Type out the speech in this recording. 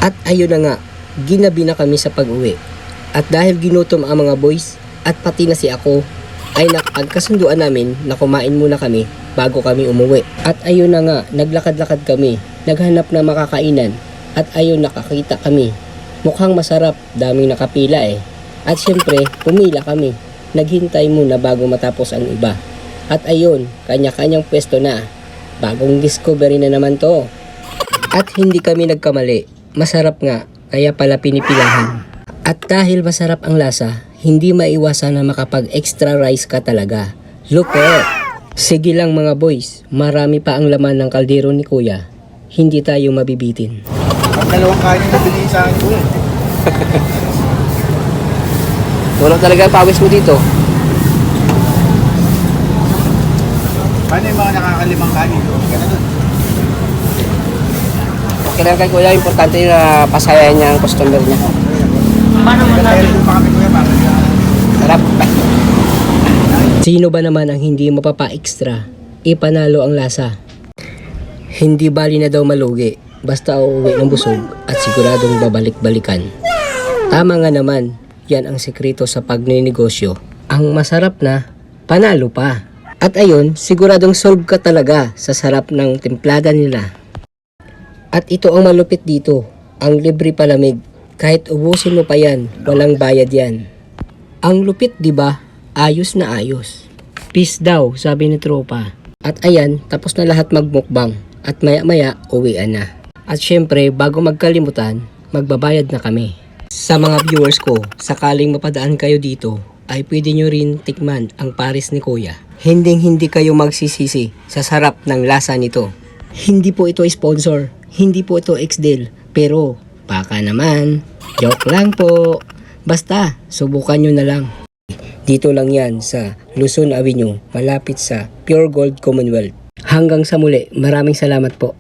At ayun na nga, ginabi na kami sa pag-uwi. At dahil ginutom ang mga boys at pati na si ako, ay nakapagkasunduan namin na kumain muna kami bago kami umuwi. At ayun na nga, naglakad-lakad kami, naghanap na makakainan at ayun nakakita kami. Mukhang masarap, daming nakapila eh. At syempre, pumila kami. Naghintay muna bago matapos ang iba. At ayun, kanya-kanyang pwesto na. Bagong discovery na naman to. At hindi kami nagkamali. Masarap nga, kaya pala pinipilahan. At dahil masarap ang lasa, hindi maiwasan na makapag-extra rice ka talaga. Look at! Sige lang mga boys, marami pa ang laman ng kaldero ni Kuya. Hindi tayo mabibitin. Ang dalawang kanin na binigay sa akin ko eh. Tulog talaga ang pawis mo dito. Paano yung mga nakakalimang kanin? Ganun. Okay lang kay Kuya, importante na pasayahan niya ang customer niya. Ganun pa kami kuya, bakit yan? Sarap. Sino ba naman ang hindi mapapa-extra? Ipanalo ang lasa. Hindi bali na daw malugi, basta uuwi ng busog at siguradong babalik-balikan. Tama nga naman, yan ang sekreto sa pagninegosyo. Ang masarap na, panalo pa. At ayun, siguradong solve ka talaga sa sarap ng templada nila. At ito ang malupit dito, ang libre palamig. Kahit ubusin mo pa yan, walang bayad yan. Ang lupit 'di ba? Ayos na ayos. Peace daw, sabi ni tropa. At ayan, tapos na lahat magmukbang. At maya-maya, uwian na. At syempre, bago magkalimutan, magbabayad na kami. Sa mga viewers ko, sakaling mapadaan kayo dito, ay pwede nyo rin tikman ang pares ni Kuya. Hindi kayo magsisisi sa sarap ng lasa nito. Hindi po ito sponsor, hindi po ito ex-deal, pero baka naman, joke lang po. Basta, subukan nyo na lang. Dito lang yan sa Luzon Avenue, malapit sa Pure Gold Commonwealth. Hanggang sa muli, maraming salamat po.